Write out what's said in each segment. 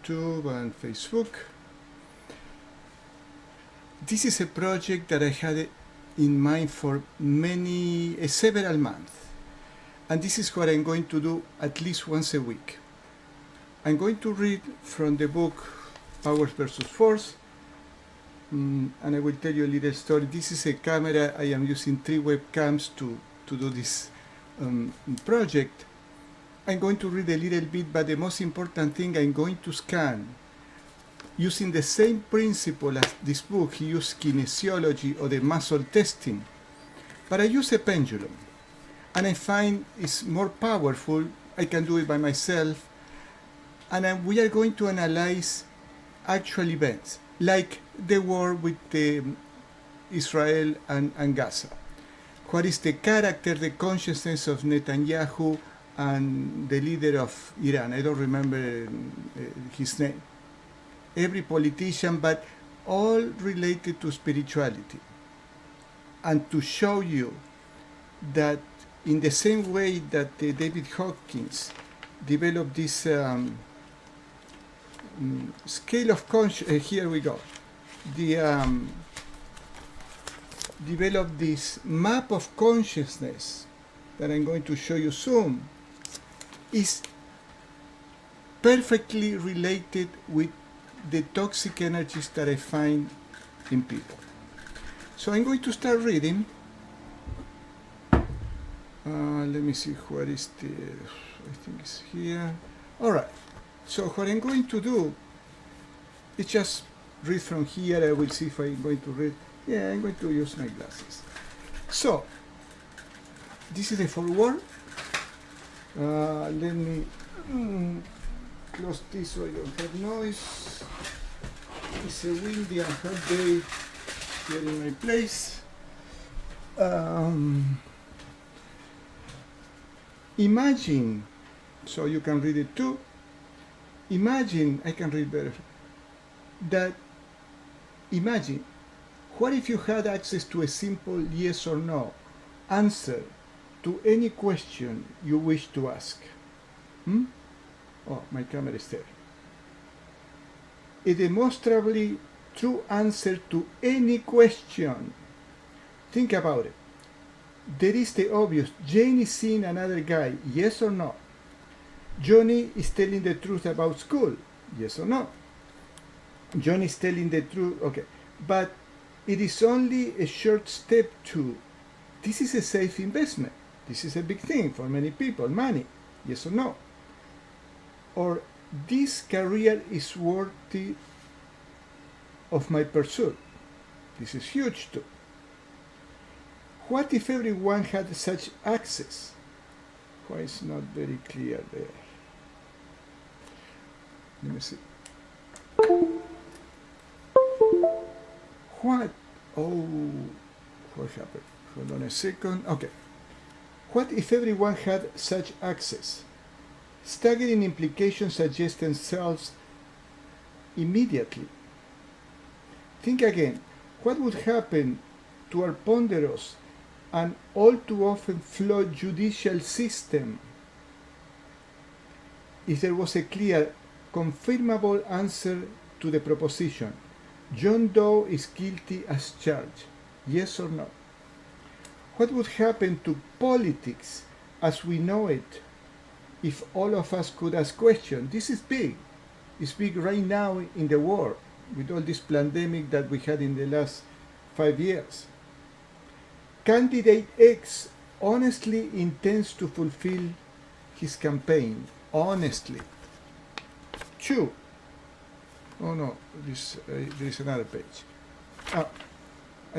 YouTube and Facebook. This is a project that I had in mind for several months. And this is what I'm going to do at least once a week. I'm going to read from the book Powers versus Force, and I will tell you a little story. This is a camera. I am using 3 webcams to do this project. I'm going to read a little bit, but the most important thing, I'm going to scan using the same principle as this book. He used kinesiology or the muscle testing, but I use a pendulum, and I find it's more powerful. I can do it by myself, and we are going to analyze actual events, like the war with Israel and Gaza. What is the character, the consciousness of Netanyahu and the leader of Iran? I don't remember his name. Every politician, but all related to spirituality. And to show you that in the same way that David Hawkins developed this scale of consciousness, here we go, developed this map of consciousness that I'm going to show you soon, is perfectly related with the toxic energies that I find in people. So I'm going to start reading. Let me see, where is I think it's here. All right. So what I'm going to do is just read from here. I will see if I'm going to read. Yeah, I'm going to use my glasses. So, this is the foreword. Let me close this so I don't have noise. It's a windy and hot day here in my place. Imagine, so you can read it too. Imagine, I can read better, that imagine, what if you had access to a simple yes or no answer to any question you wish to ask? Oh, my camera is there. A demonstrably true answer to any question. Think about it. There is the obvious. Jane is seeing another guy, yes or no? Johnny is telling the truth about school, yes or no? Johnny is telling the truth, okay. But it is only a short step to, this is a safe investment. This is a big thing for many people, money, yes or no? Or this career is worthy of my pursuit. This is huge too. What if everyone had such access? Why is not very clear there? Let me see. What? Oh, what happened? Hold on a second. Okay. What if everyone had such access? Staggering implications suggest themselves immediately. Think again. What would happen to our ponderous and all too often flawed judicial system if there was a clear, confirmable answer to the proposition, John Doe is guilty as charged, yes or no? What would happen to politics as we know it if all of us could ask questions? This is big. It's big right now in the world with all this pandemic that we had in the last 5 years. Candidate X honestly intends to fulfill his campaign. Honestly. 2. Oh no, there is another page. I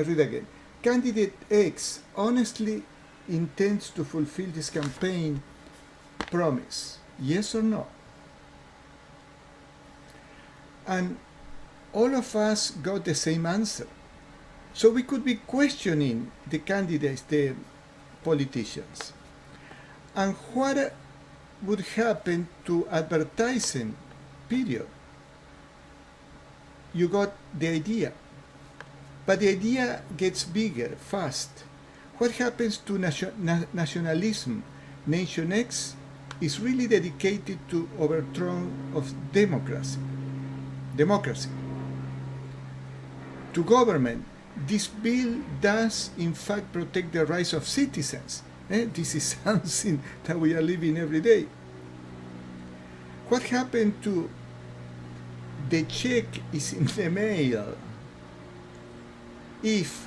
read again. Candidate X honestly intends to fulfill this campaign promise. Yes or no? And all of us got the same answer. So we could be questioning the candidates, the politicians. And what would happen to advertising, period? You got the idea. But the idea gets bigger, fast. What happens to nationalism? Nation X is really dedicated to overthrow of democracy. democracy. To government, this bill does in fact protect the rights of citizens. This is something that we are living every day. What happened to the check is in the mail? If,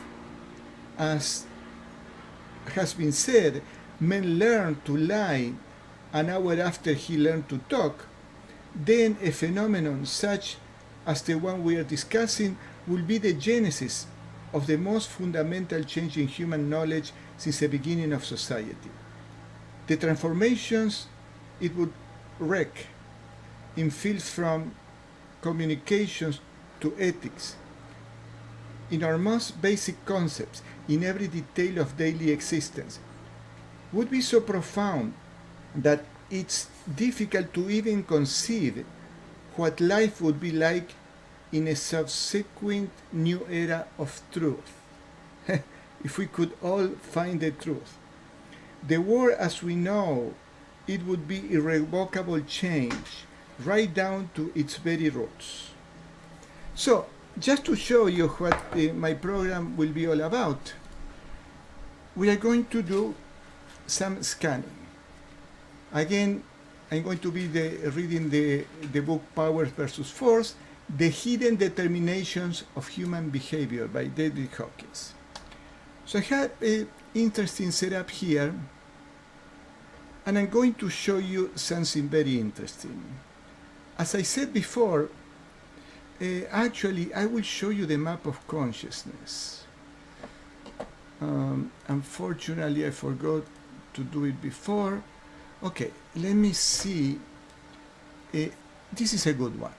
as has been said, men learn to lie an hour after he learned to talk, then a phenomenon such as the one we are discussing will be the genesis of the most fundamental change in human knowledge since the beginning of society. The transformations it would wreak in fields from communications to ethics, in our most basic concepts, in every detail of daily existence, would be so profound that it's difficult to even conceive what life would be like in a subsequent new era of truth. If we could all find the truth. The world as we know it would be irrevocable change, right down to its very roots. So, just to show you what my program will be all about, we are going to do some scanning. Again, I'm going to be reading the book Powers versus Force, The Hidden Determinations of Human Behavior by David Hawkins. So I have an interesting setup here, and I'm going to show you something very interesting. As I said before, actually I will show you the map of consciousness. Unfortunately, I forgot to do it before. Okay, let me see. This is a good one.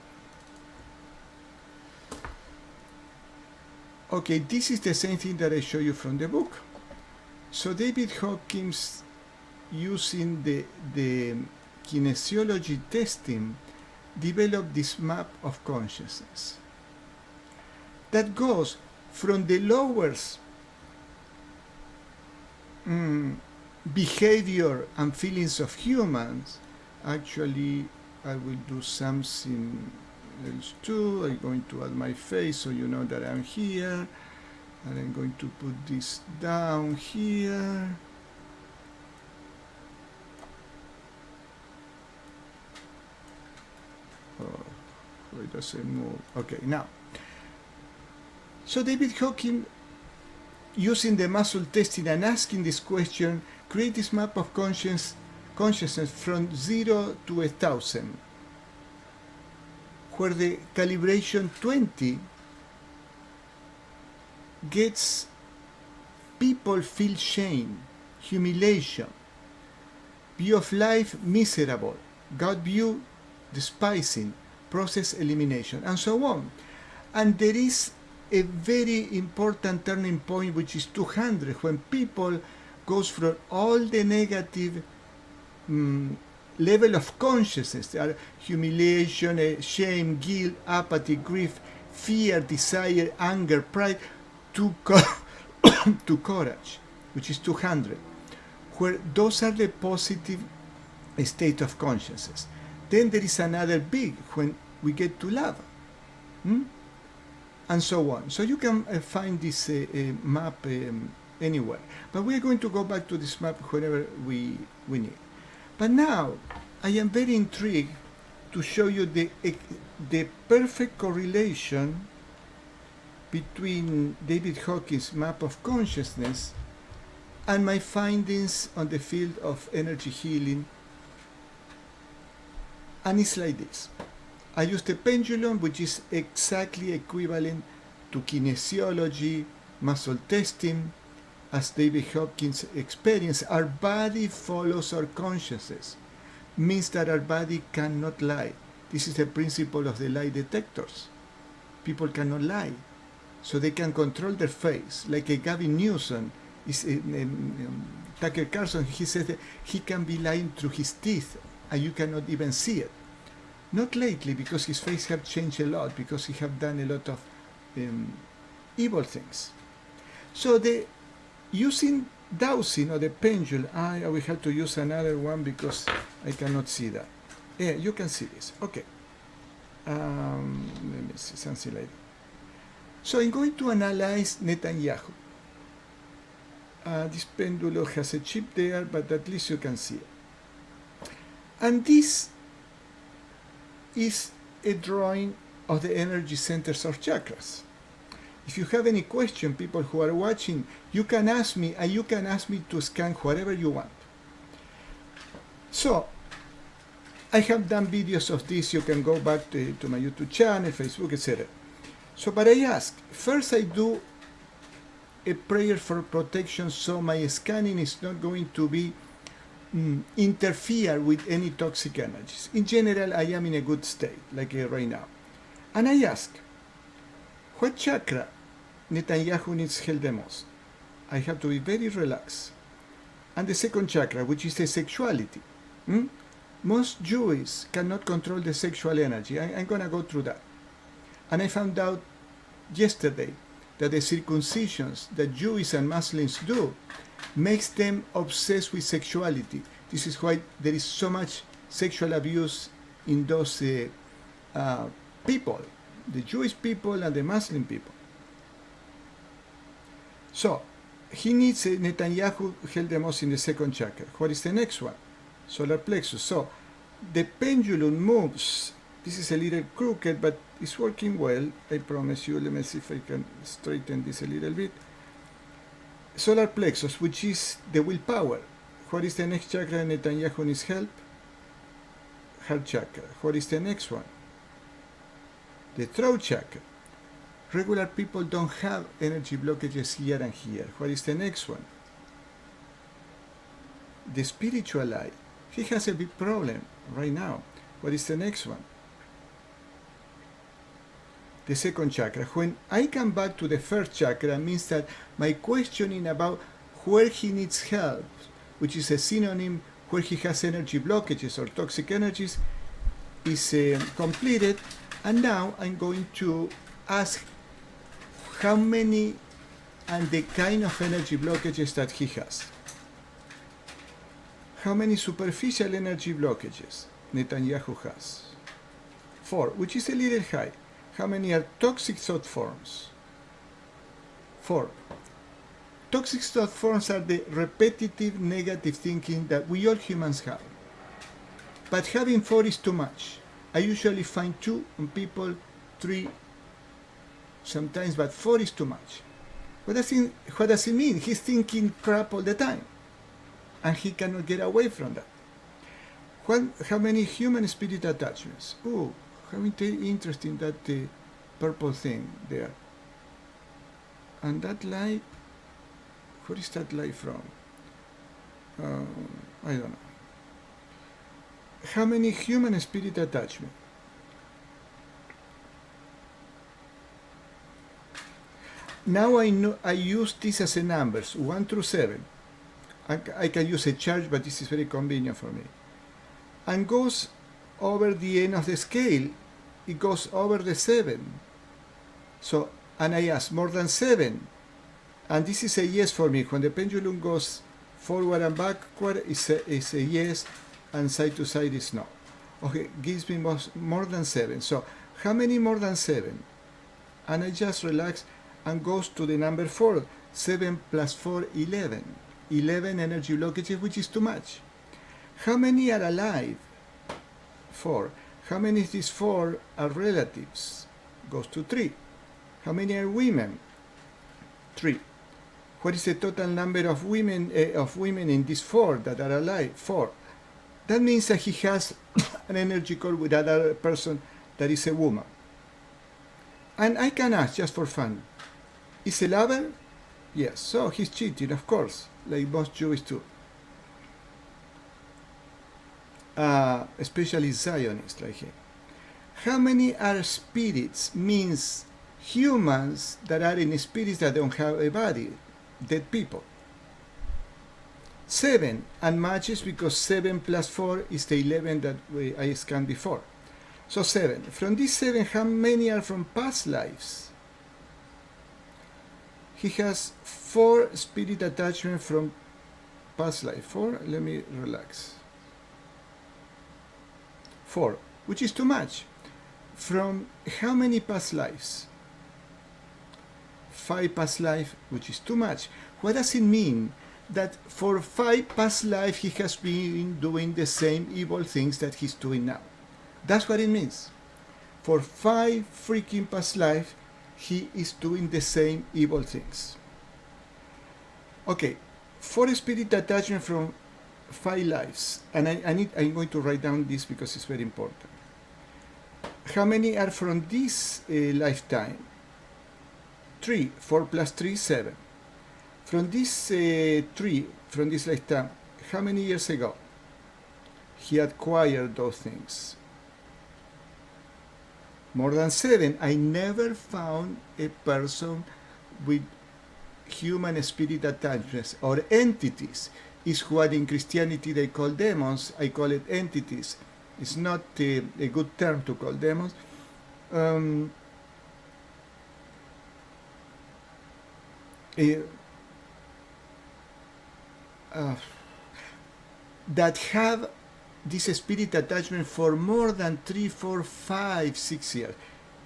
Okay, this is the same thing that I show you from the book. So David Hawkins, using the kinesiology testing, developed this map of consciousness that goes from the lowest behavior and feelings of humans. Actually, I will do something else too. I'm going to add my face so you know that I'm here, and I'm going to put this down here. Oh, it doesn't move. Okay, now. So David Hawkins, using the muscle testing and asking this question, create this map of consciousness from 0 to 1,000, where the calibration 20 gets people feel shame, humiliation, view of life miserable, God view despising, process elimination, and so on. And there is a very important turning point, which is 200, when people goes from all the negative level of consciousness, there are humiliation, shame, guilt, apathy, grief, fear, desire, anger, pride, to courage, which is 200, where those are the positive state of consciousness. Then there is another big, when we get to love, and so on. So you can find this map anywhere. But we are going to go back to this map whenever we need. But now, I am very intrigued to show you the perfect correlation between David Hawkins' map of consciousness and my findings on the field of energy healing. And it's like this. I used a pendulum, which is exactly equivalent to kinesiology, muscle testing. As David Hawkins experienced, our body follows our consciousness. Means that our body cannot lie. This is the principle of the lie detectors. People cannot lie. So they can control their face. Like a Gavin Newsom, Tucker Carlson, he says that he can be lying through his teeth and you cannot even see it. Not lately, because his face have changed a lot, because he have done a lot of evil things. So using dowsing or the pendulum, I will have to use another one because I cannot see that. Yeah, you can see this. Okay. Let frequency, something like that. So I'm going to analyze Netanyahu. This pendulum has a chip there, but at least you can see it. And this is a drawing of the energy centers or chakras. If you have any question, people who are watching, you can ask me, and you can ask me to scan whatever you want. So, I have done videos of this. You can go back to my YouTube channel, Facebook, etc. So, but I ask, first I do a prayer for protection so my scanning is not going to be interfere with any toxic energies. In general, I am in a good state, like right now. And I ask, what chakra Netanyahu needs help the most? I have to be very relaxed. And the second chakra, which is the sexuality. Most Jews cannot control the sexual energy. I'm going to go through that. And I found out yesterday that the circumcisions that Jews and Muslims do makes them obsessed with sexuality. This is why there is so much sexual abuse in those people, the Jewish people and the Muslim people. So, he needs Netanyahu help the most in the second chakra. What is the next one? Solar plexus. So, the pendulum moves. This is a little crooked, but it's working well, I promise you. Let me see if I can straighten this a little bit. Solar plexus, which is the willpower. What is the next chakra Netanyahu needs help? Heart chakra. What is the next one? The throat chakra. Regular people don't have energy blockages here and here. What is the next one? The spiritual eye. He has a big problem right now. What is the next one? The second chakra. When I come back to the first chakra, means that my questioning about where he needs help, which is a synonym where he has energy blockages or toxic energies, is completed. And now I'm going to ask how many and the kind of energy blockages that he has. How many superficial energy blockages Netanyahu has? 4, which is a little high. How many are toxic thought forms? 4. Toxic thought forms are the repetitive negative thinking that we all humans have. But having 4 is too much. I usually find 2 on people, 3 sometimes, but 4 is too much. What does it mean? He's thinking crap all the time, and he cannot get away from that. How many human spirit attachments? Oh, how interesting that purple thing there. And that light, where is that light from? I don't know. How many human spirit attachments? Now I know I use this as a numbers, 1 through 7. I can use a chart, but this is very convenient for me. And goes over the end of the scale, it goes over the 7. So, and I ask, more than 7? And this is a yes for me. When the pendulum goes forward and backward, it's a yes, and side to side is no. Okay, gives me more than 7. So, how many more than 7? And I just relax and goes to the number 4. 7 plus 4, 11. 11 energy blockages, which is too much. How many are alive? 4. How many of these 4 are relatives? Goes to 3. How many are women? 3. What is the total number of women in these 4 that are alive? 4. That means that he has an energy core with another person that is a woman. And I can ask just for fun, is a lover? Yes, so he's cheating, of course, like most Jews do. Especially Zionists like him. How many are spirits? Means humans that are in spirits that don't have a body, dead people. 7, and matches because 7 plus 4 is the 11 that I scanned before. So 7. From these 7, how many are from past lives? He has 4 spirit attachment from past life. 4, let me relax. 4, which is too much. from how many past lives? 5 past lives, which is too much. What does it mean? That for 5 past lives he has been doing the same evil things that he's doing now. That's what it means. For 5 freaking past lives, he is doing the same evil things. Okay, for spirit attachment from 5 lives, and I'm going to write down this because it's very important. How many are from this lifetime? 3. 4 plus 3, 7. From this 3, from this lifetime, how many years ago he acquired those things? More than 7. I never found a person with human spirit attachments or entities. Is what in Christianity they call demons. I call it entities. It's not a good term to call demons. That have this spirit attachment for more than 3, 4, 5, 6 years.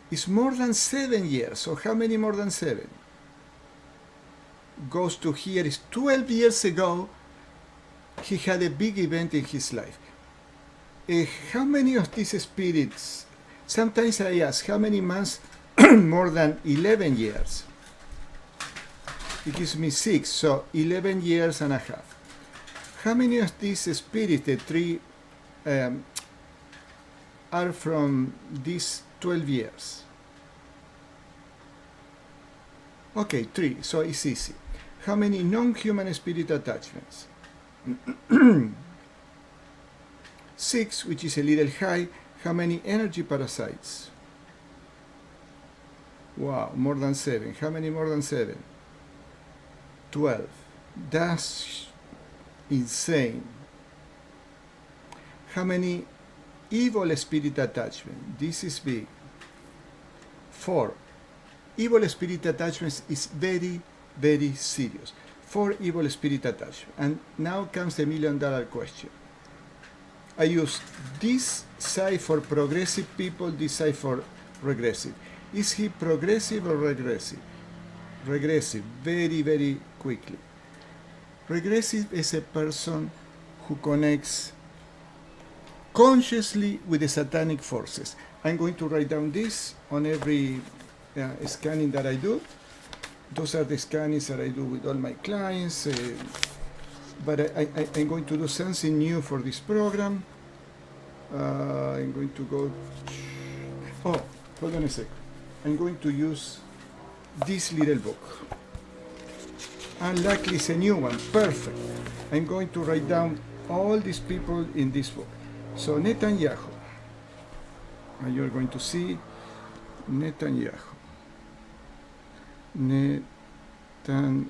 It's more than 7 years. So how many more than 7? Goes to here is 12 years ago he had a big event in his life. How many of these spirits? Sometimes I ask, how many months? More than 11 years. It gives me 6, so 11 years and a half. How many of these spirits, the 3, are from these 12 years? Okay, 3, so it's easy. How many non-human spirit attachments? 6, which is a little high. How many energy parasites? Wow, more than 7. How many more than 7? 12. That's insane. How many evil spirit attachment? This is big. 4. Evil spirit attachments is very, very serious. 4 evil spirit attachment. And now comes the $1 million question. I use this side for progressive people, this side for regressive. Is he progressive or regressive? Regressive, very, very quickly. Regressive is a person who connects consciously with the satanic forces. I'm going to write down this on every scanning that I do. Those are the scannings that I do with all my clients. But I'm going to do something new for this program. I'm going to go... Oh, hold on a sec. I'm going to use this little book. And luckily it's a new one. Perfect. I'm going to write down all these people in this book. So Netanyahu. And you're going to see Netanyahu. Netanyahu.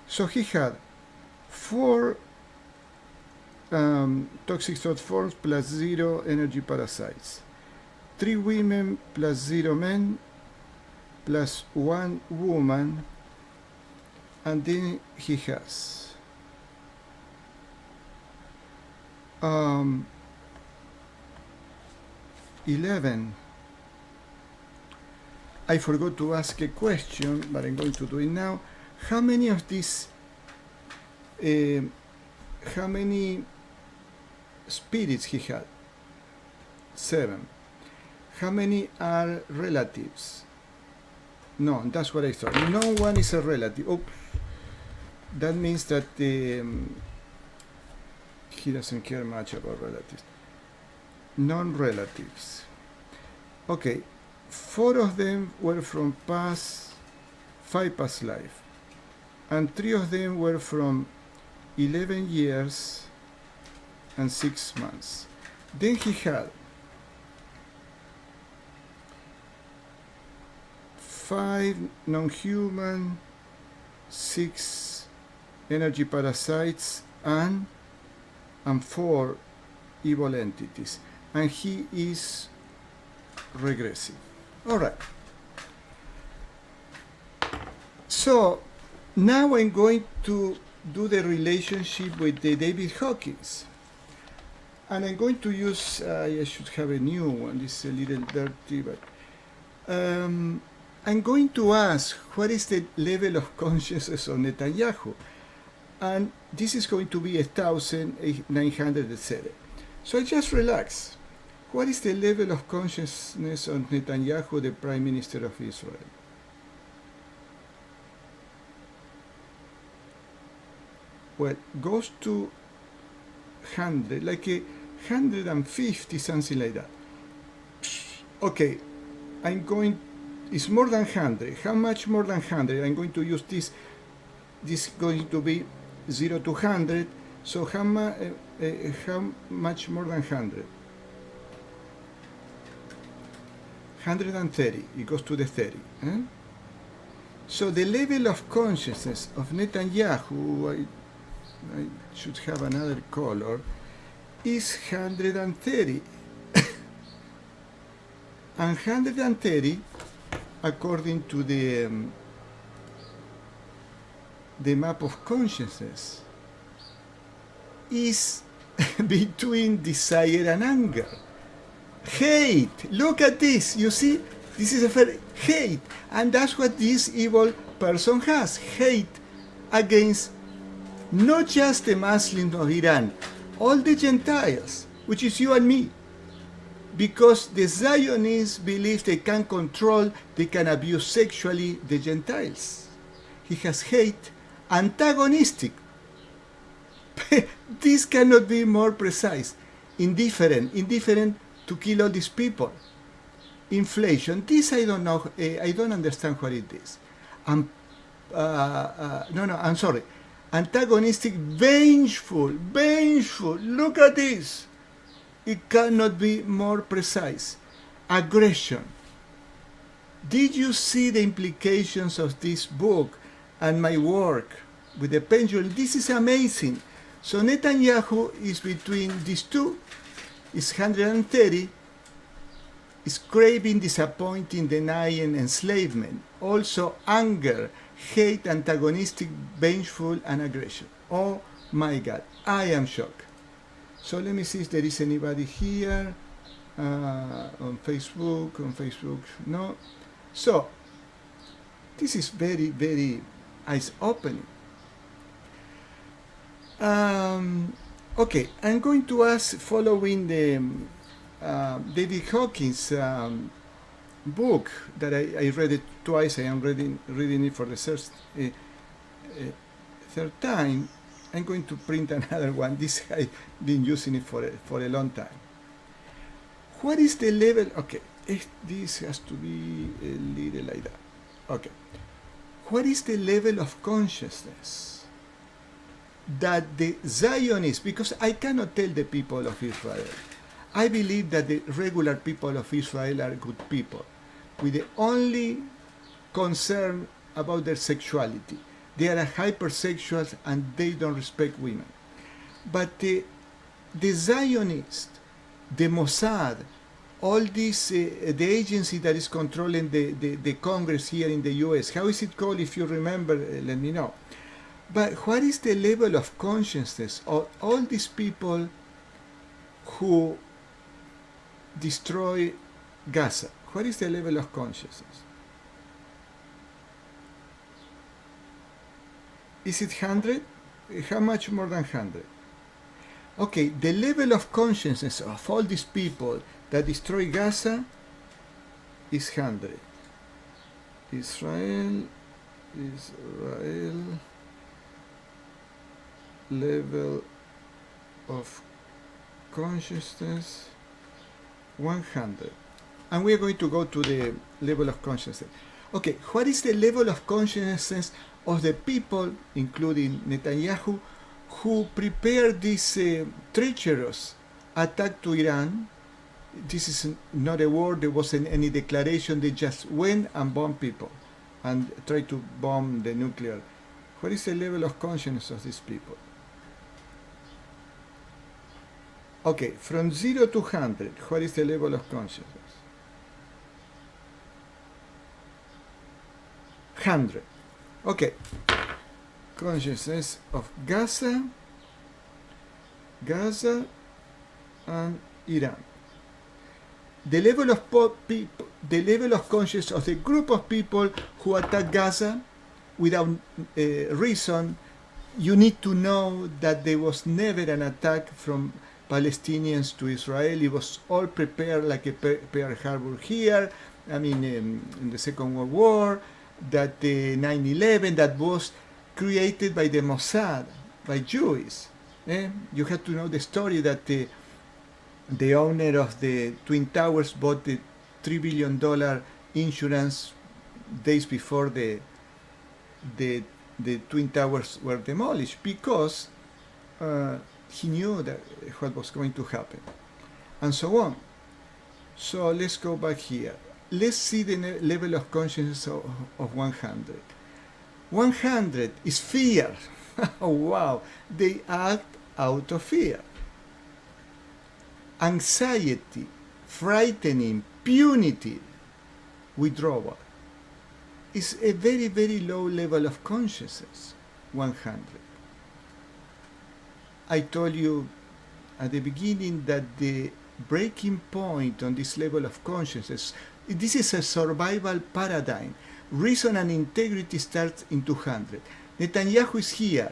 So he had 4 toxic thought forms plus 0 energy parasites, 3 women plus 0 men, plus 1 woman, and then he has 11. I forgot to ask a question, but I'm going to do it now. How many of these, how many spirits he had? 7. How many are relatives? No, that's what I thought. No one is a relative. Oh, that means that he doesn't care much about relatives. Non-relatives. Okay, 4 of them were from 5 past life, and 3 of them were from 11 years and 6 months. Then he had 5 non-human, 6 energy parasites, and 4 evil entities. And he is regressive. All right. So now I'm going to do the relationship with the David Hawkins. And I'm going to use, I should have a new one, this is a little dirty, but I'm going to ask what is the level of consciousness of Netanyahu? And this is going to be 1,900, etc. So I just relax. What is the level of consciousness of Netanyahu, the Prime Minister of Israel? Well, goes to 100, like a 150, something like that. Okay, I'm going, it's more than 100. How much more than 100? I'm going to use this. This is going to be 0 to 100. So how much more than 100? 130. It goes to the 30. So the level of consciousness of Netanyahu, I should have another color, is 130. And 130, according to the map of consciousness, is between desire and anger. Hate. Look at this. You see? This is a very hate. And that's what this evil person has. Hate against not just the Muslims of Iran, all the Gentiles, which is you and me. Because the Zionists believe they can control, they can abuse sexually the Gentiles. He has hate, antagonistic. This cannot be more precise. Indifferent to kill all these people. Inflation. This I don't know. I don't understand what it is. No, I'm sorry. Antagonistic, vengeful. Look at this. It cannot be more precise. Aggression. Did you see the implications of this book and my work with the pendulum? This is amazing. So Netanyahu is between these two, is 130, is craving, disappointing, denying, enslavement. Also anger, hate, antagonistic, vengeful, and aggression. Oh my God, I am shocked. So let me see if there is anybody here on Facebook. No. So this is very, very eyes-opening. Okay, I'm going to ask, following the David Hawkins book that I read it twice. I am reading it for the third time. I'm going to print another one. This I've been using it for a long time. What is the level? Okay, this has to be a little like that. Okay. What is the level of consciousness that the Zionists, because I cannot tell the people of Israel, I believe that the regular people of Israel are good people, with the only concern about their sexuality. They are hypersexuals and they don't respect women. But the Zionists, the Mossad, all this, the agency that is controlling the Congress here in the US, how is it called? If you remember, let me know. But what is the level of consciousness of all these people who destroy Gaza? What is the level of consciousness? Is it 100? How much more than 100? Okay, the level of consciousness of all these people that destroy Gaza is 100. Israel, level of consciousness 100. And we are going to go to the level of consciousness. Okay, what is the level of consciousness of the people, including Netanyahu, who prepared this treacherous attack to Iran? This is not a war, there wasn't any declaration, they just went and bombed people and tried to bomb the nuclear. What is the level of consciousness of these people? Okay, from 0 to 100, what is the level of consciousness? 100. Okay. Consciousness of Gaza and Iran. The level of consciousness of the group of people who attack Gaza without reason, you need to know that there was never an attack from Palestinians to Israel. It was all prepared like a Pearl Harbor here, in the Second World War, that the 9/11 that was created by the Mossad, by Jews. You have to know the story that the owner of the Twin Towers bought the $3 billion insurance days before the Twin Towers were demolished, because he knew that what was going to happen, and so on. So let's go back here. Let's see the level of consciousness of 100. 100 is fear. Oh, wow. They act out of fear. Anxiety, frightening, punitive, withdrawal is a very, very low level of consciousness, 100. I told you at the beginning that the breaking point on this level of consciousness, this is a survival paradigm. Reason and integrity starts in 200. Netanyahu is here.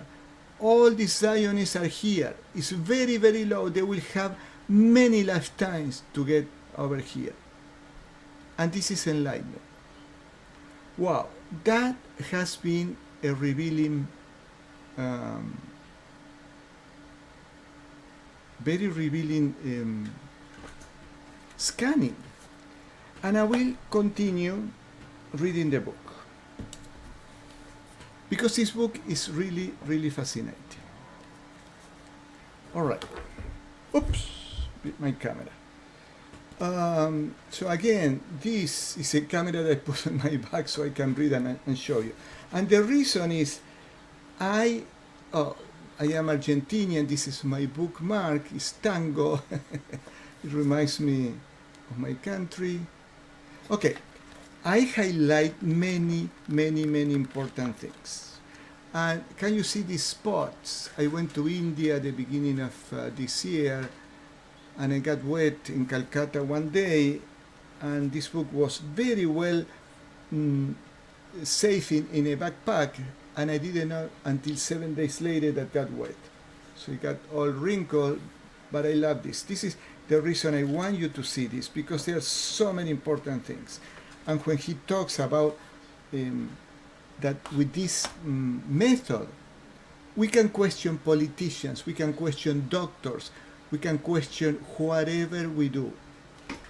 All the Zionists are here. It's very, very low. They will have many lifetimes to get over here. And this is enlightenment. Wow, that has been a revealing, very revealing scanning. And I will continue reading the book, because this book is really, really fascinating. All right. Oops, with my camera. So again, this is a camera that I put on my back so I can read and show you. And the reason is, I am Argentinian. This is my bookmark. It's tango. It reminds me of my country. Okay, I highlight many, many, many important things. And can you see these spots? I went to India at the beginning of this year, and I got wet in Calcutta one day, and this book was very well safe in a backpack, and I didn't know until 7 days later that got wet. So it got all wrinkled, but I love this. This is the reason I want you to see this, because there are so many important things. And when he talks about that with this method, we can question politicians, we can question doctors, we can question whatever we do.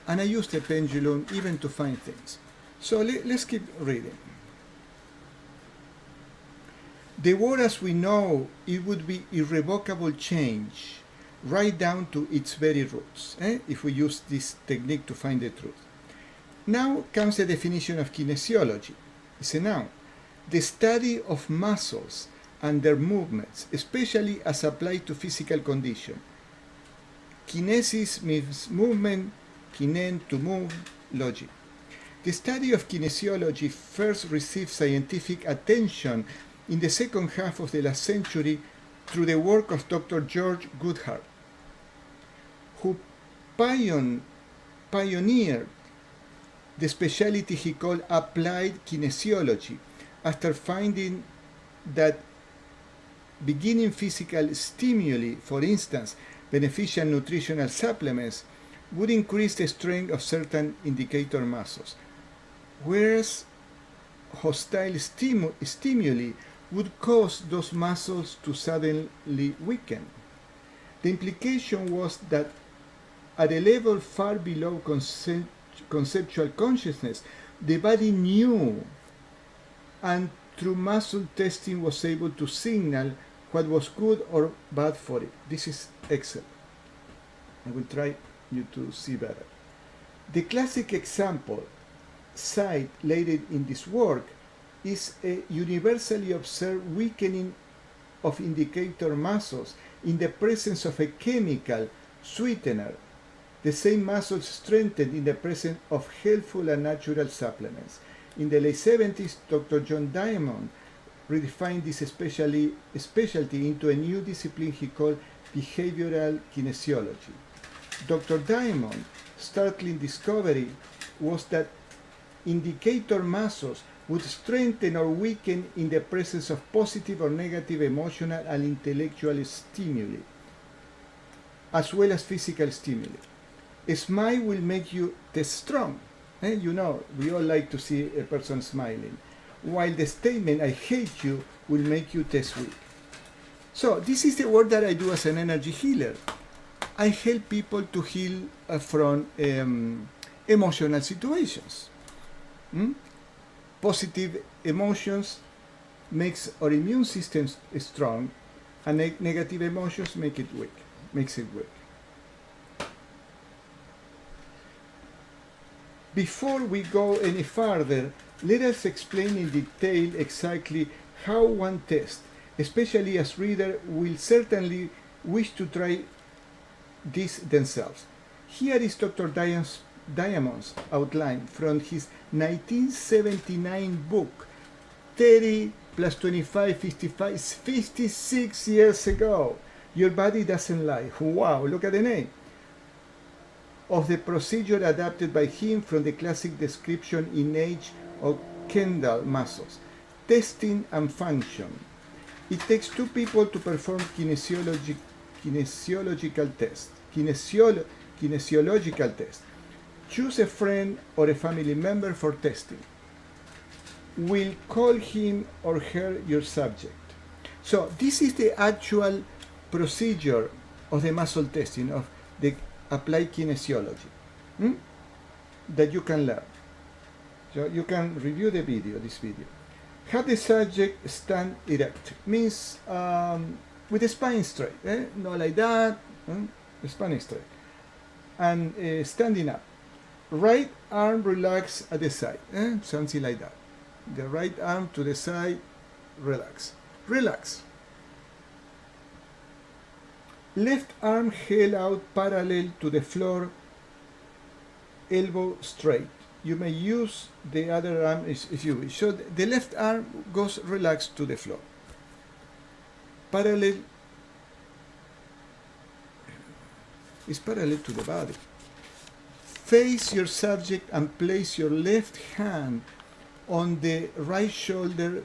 And I use the pendulum even to find things. So let's keep reading. The world as we know it would be irrevocable change, right down to its very roots, if we use this technique to find the truth. Now comes the definition of kinesiology. It's a noun. The study of muscles and their movements, especially as applied to physical condition. Kinesis means movement, kinen, to move, logic. The study of kinesiology first received scientific attention in the second half of the last century through the work of Dr. George Goodhart, who pioneered the specialty he called applied kinesiology, after finding that beginning physical stimuli, for instance, beneficial nutritional supplements, would increase the strength of certain indicator muscles, whereas hostile stimuli would cause those muscles to suddenly weaken. The implication was that at a level far below conceptual consciousness, the body knew, and through muscle testing was able to signal what was good or bad for it. This is excellent. I will try you to see better. The classic example cited in this work is a universally observed weakening of indicator muscles in the presence of a chemical sweetener, the same muscles strengthened in the presence of healthful and natural supplements. In the late 70s, Dr. John Diamond redefined this specialty into a new discipline he called behavioral kinesiology. Dr. Diamond's startling discovery was that indicator muscles would strengthen or weaken in the presence of positive or negative emotional and intellectual stimuli, as well as physical stimuli. A smile will make you strong. You know, we all like to see a person smiling. While the statement, I hate you, will make you weak. So this is the work that I do as an energy healer. I help people to heal from emotional situations. Positive emotions makes our immune system strong, and negative emotions makes it weak. Before we go any further, let us explain in detail exactly how one tests, especially as readers will certainly wish to try this themselves. Here is Dr. Diamond's outline from his 1979 book, 30 plus 25, 55, 56 years ago. Your body doesn't lie. Wow, look at the name. Of the procedure adapted by him from the classic description in Age of Kendall muscles, testing and function. It takes two people to perform kinesiological test. Choose a friend or a family member for testing. We'll call him or her your subject. So this is the actual procedure of the muscle testing, of the applied kinesiology, that you can learn. So you can review this video. Have the subject stand erect, means with the spine straight, not like that, the spine straight, and standing up. Right arm relax at the side, something like that. The right arm to the side, relax. Left arm held out parallel to the floor, elbow straight. You may use the other arm if you wish. So the left arm goes relaxed to the floor. Parallel is parallel to the body. Face your subject and place your left hand on the right shoulder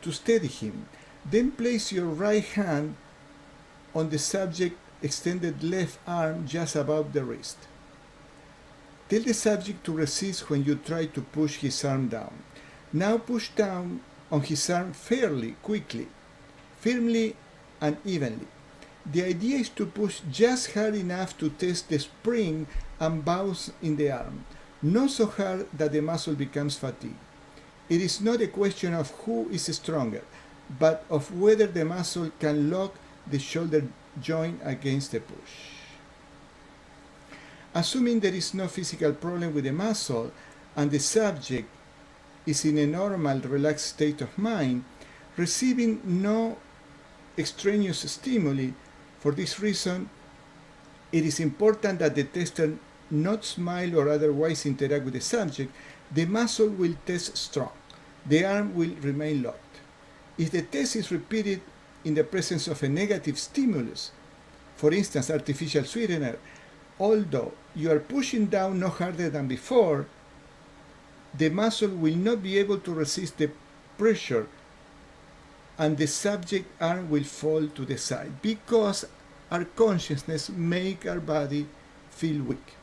to steady him. Then place your right hand on the subject extended left arm just above the wrist. Tell the subject to resist when you try to push his arm down. Now push down on his arm fairly, quickly, firmly and evenly. The idea is to push just hard enough to test the spring and bounce in the arm, not so hard that the muscle becomes fatigued. It is not a question of who is stronger, but of whether the muscle can lock the shoulder joint against the push. Assuming there is no physical problem with the muscle and the subject is in a normal, relaxed state of mind, receiving no extraneous stimuli, for this reason, it is important that the tester not smile or otherwise interact with the subject. The muscle will test strong. The arm will remain locked. If the test is repeated in the presence of a negative stimulus, for instance, artificial sweetener, although you are pushing down no harder than before, the muscle will not be able to resist the pressure and the subject arm will fall to the side because our consciousness make our body feel weak.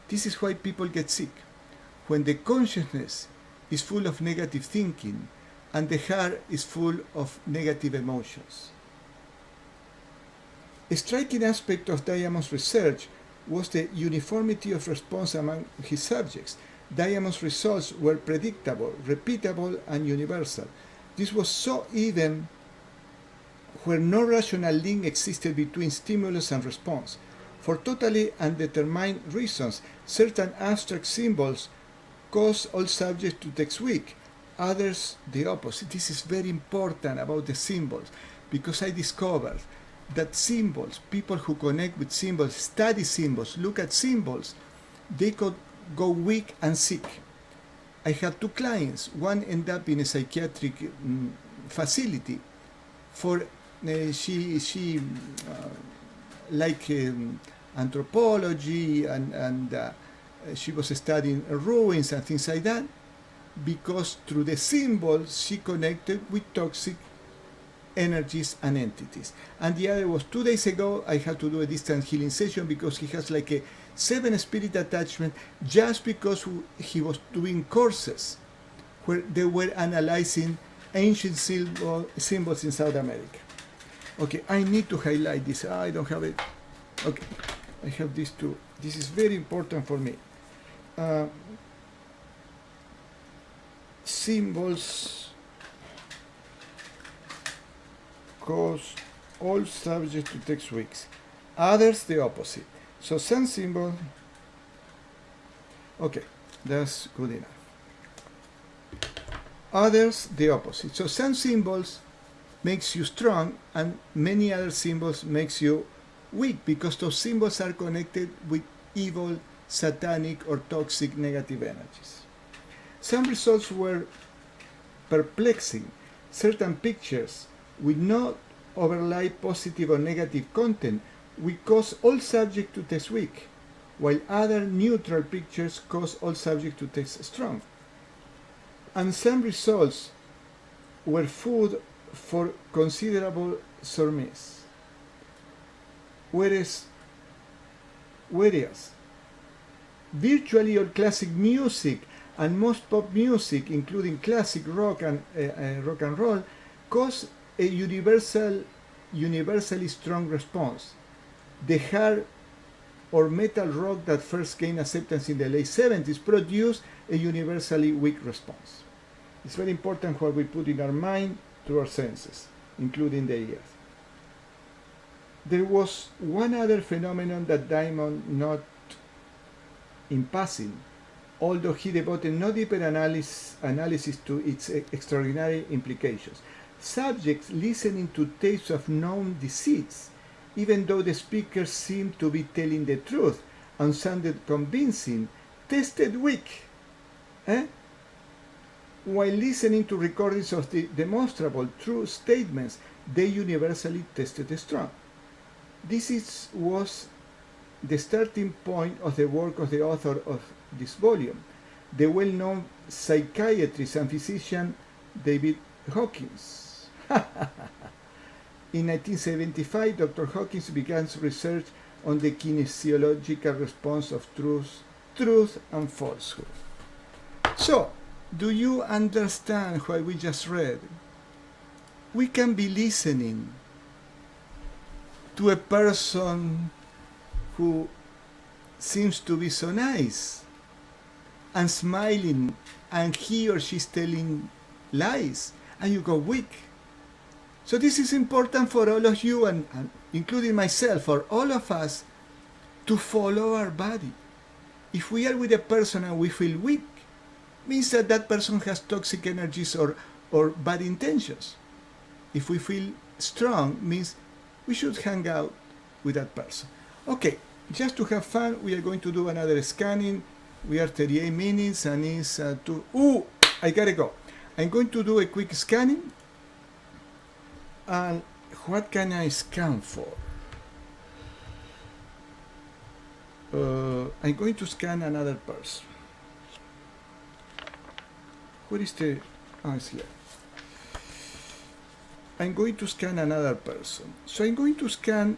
This is why people get sick. When the consciousness is full of negative thinking and the heart is full of negative emotions. A striking aspect of Diamond's research was the uniformity of response among his subjects. Diamond's results were predictable, repeatable, and universal. This was so even where no rational link existed between stimulus and response. For totally undetermined reasons, certain abstract symbols cause all subjects to text weak, others the opposite. This is very important about the symbols because I discovered that symbols, people who connect with symbols, study symbols, look at symbols, they could go weak and sick. I had two clients. One ended up in a psychiatric facility for anthropology, and she was studying ruins and things like that, because through the symbols she connected with toxic energies and entities. And the other was 2 days ago, I had to do a distance healing session because he has like a 7 spirit attachment, just because he was doing courses where they were analyzing ancient symbols in South America. Okay, I need to highlight this. I don't have it. Okay, I have this too. This is very important for me. Symbols cause all subjects to take weeks. Others the opposite. So some symbol. Okay, that's good enough. Others the opposite. So some symbols makes you strong, and many other symbols makes you weak, because those symbols are connected with evil, satanic, or toxic negative energies. Some results were perplexing. Certain pictures with no overlay positive or negative content will cause all subjects to test weak, while other neutral pictures cause all subjects to test strong. And some results were food for considerable surmise. Whereas virtually all classic music and most pop music, including classic rock and roll, cause a universally strong response. The hard or metal rock that first gained acceptance in the late 70s produced a universally weak response. It's very important what we put in our mind through our senses, including the ears. There was one other phenomenon that Diamond noted in passing, although he devoted no deeper analysis to its extraordinary implications. Subjects listening to tapes of known deceits, even though the speakers seemed to be telling the truth and sounded convincing, tested weak. While listening to recordings of the demonstrable true statements, they universally tested strong. This was the starting point of the work of the author of this volume, the well-known psychiatrist and physician David Hawkins. In 1975, Dr. Hawkins began research on the kinesiological response of truth and falsehood. So, do you understand what we just read? We can be listening to a person who seems to be so nice and smiling, and he or she's telling lies, and you go weak. So this is important for all of you, and including myself, for all of us, to follow our body. If we are with a person and we feel weak, means that that person has toxic energies or bad intentions. If we feel strong, means we should hang out with that person. Okay, just to have fun, we are going to do another scanning. We are 38 minutes and it's I gotta go. I'm going to do a quick scanning. And what can I scan for? I'm going to scan another person. Where is the... it's here. I'm going to scan another person. So I'm going to scan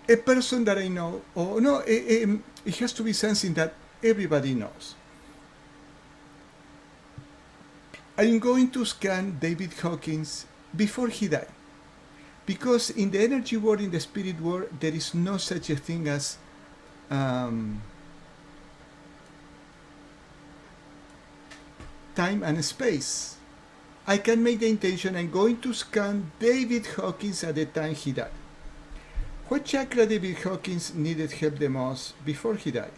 a person that I know. Oh, no, it has to be something that everybody knows. I'm going to scan David Hawkins before he died. Because in the energy world, in the spirit world, there is no such a thing as time and space. I can make the intention, I'm going to scan David Hawkins at the time he died. What chakra David Hawkins needed help the most before he died?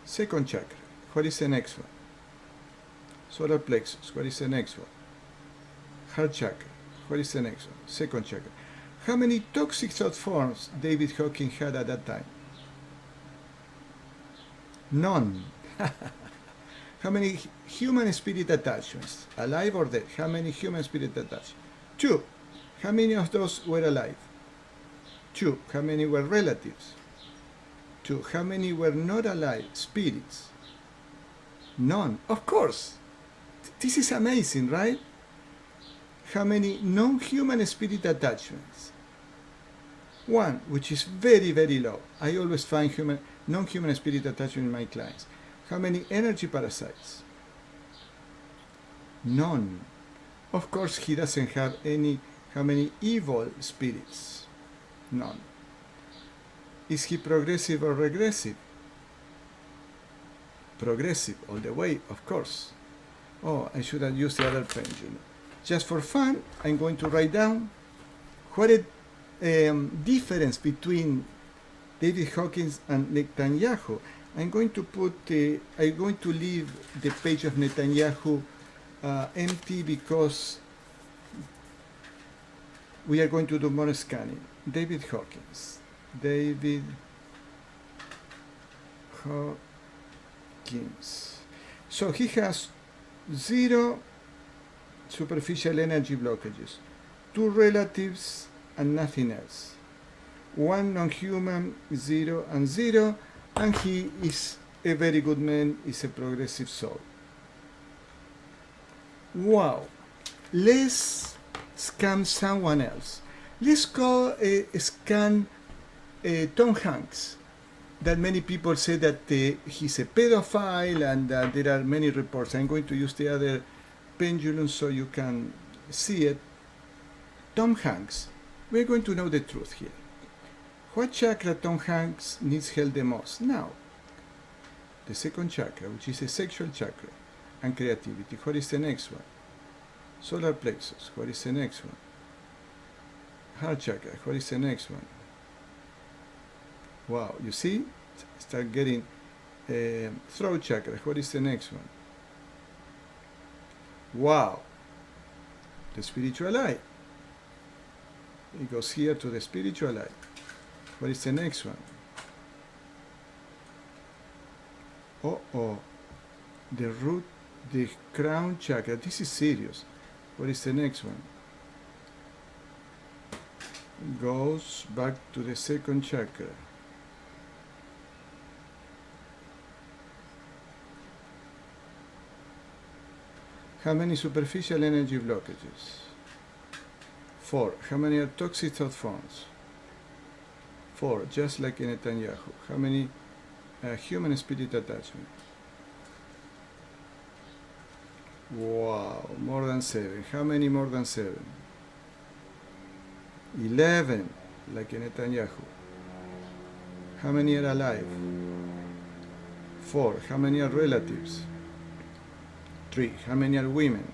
Second chakra. What is the next one? Solar plexus. What is the next one? Heart chakra. What is the next one? Second chakra. How many toxic thought forms David Hawkins had at that time? None. How many human spirit attachments? Alive or dead? How many human spirit attachments? 2. How many of those were alive? 2. How many were relatives? 2. How many were not alive spirits? None. Of course. This is amazing, right? How many non-human spirit attachments? 1, which is very, very low. I always find non-human spirit attachment in my clients. How many energy parasites? None. Of course, he doesn't have any. How many evil spirits? None. Is he progressive or regressive? Progressive all the way, of course. Oh, I should have used the other pendulum. Just for fun, I'm going to write down what a difference between David Hawkins and Netanyahu. I'm going to leave the page of Netanyahu empty because we are going to do more scanning. David Hawkins. David Hawkins. So he has 0 superficial energy blockages, 2 relatives and nothing else, 1 non-human, 0 and 0, and he is a very good man, is a progressive soul. Wow. Let's scan someone else. Let's go scan Tom Hanks. That many people say that he's a pedophile, and there are many reports. I'm going to use the other pendulum so you can see it. Tom Hanks. We're going to know the truth here. What chakra Tom Hanks needs help the most? Now, the second chakra, which is a sexual chakra, and creativity. What is the next one? Solar plexus. What is the next one? Heart chakra. What is the next one? Wow, you see? Start getting throat chakra. What is the next one? Wow. The spiritual eye. It goes here to the spiritual eye. What is the next one? The root, the crown chakra. This is serious. What is the next one? Goes back to the second chakra. How many superficial energy blockages? 4. How many are toxic thought forms? 4. Just like in Netanyahu. How many human spirit attachment? Wow, more than 7. How many more than 7? 11, like in Netanyahu. How many are alive? 4. How many are relatives? 3. How many are women?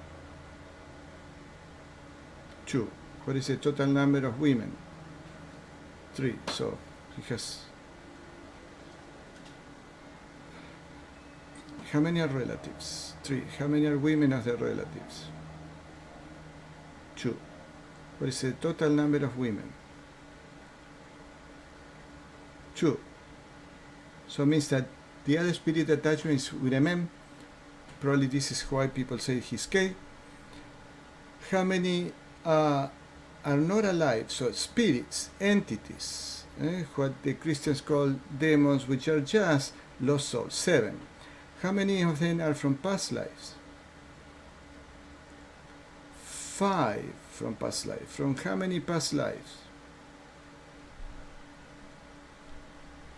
2. What is the total number of women? 3. So he has. How many are relatives? 3. How many are women of the relatives? 2. What is the total number of women? 2. So it means that the other spirit attachment is with a man. Probably this is why people say he's gay. How many are not alive? So spirits, entities, what the Christians call demons, which are just lost souls. 7. How many of them are from past lives? 5 from past life. From how many past lives?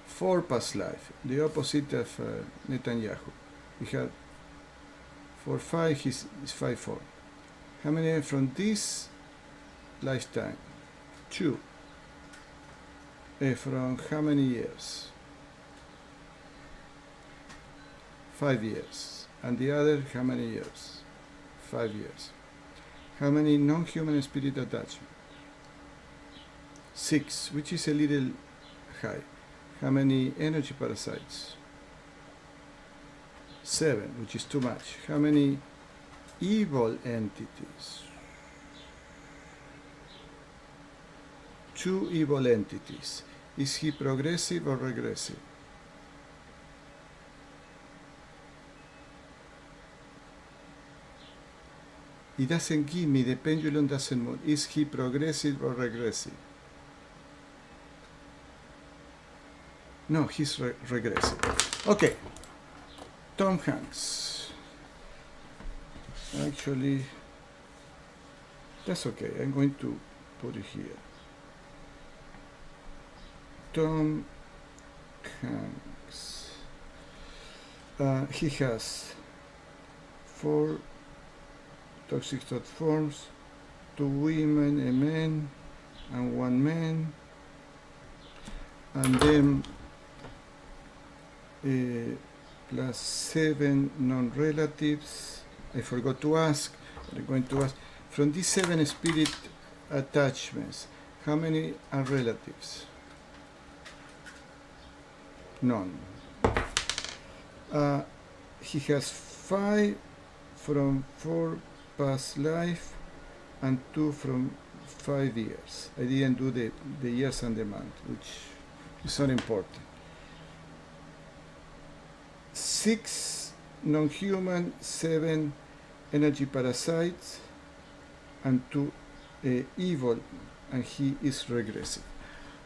4 past life. The opposite of Netanyahu. We have 4, 5, is 5, 4. How many are from this lifetime? 2. From how many years? 5 years. And the other, how many years? 5 years. How many non-human spirit attachment? 6, which is a little high. How many energy parasites? 7, which is too much. How many evil entities? 2 evil entities. Is he progressive or regressive? It doesn't give me, the pendulum doesn't move. Is he progressive or regressive? No, he's regressive. Okay, Tom Hanks. Actually, that's okay. I'm going to put it here. Tom Hanks. He has 4 toxic thought forms, 2 women, a man, and 1 man, and then plus 7 non-relatives. I forgot to ask, but I'm going to ask, from these 7 spirit attachments, how many are relatives? None. He has 5 from 4 past life and 2 from 5 years. I didn't do the years and the month, which is not important. 6 non-human, 7 energy parasites, and 2 evil, and he is regressive.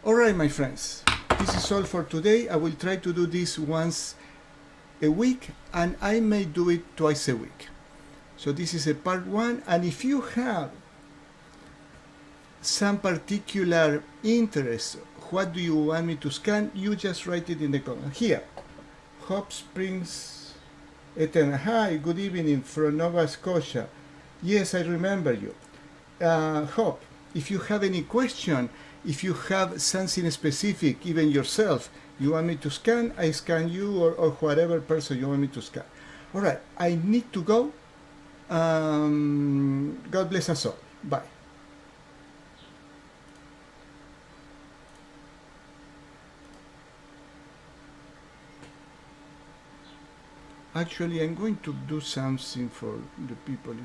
All right, my friends, this is all for today. I will try to do this once a week, and I may do it twice a week. So this is a part 1, and if you have some particular interest, what do you want me to scan, you just write it in the comment. Here, Hope Springs, Eternal. Hi, good evening from Nova Scotia. Yes, I remember you. Hope, if you have any question, if you have something specific, even yourself, you want me to scan, I scan you, or whatever person you want me to scan. All right, I need to go. God bless us all. Bye. Actually, I'm going to do something for the people in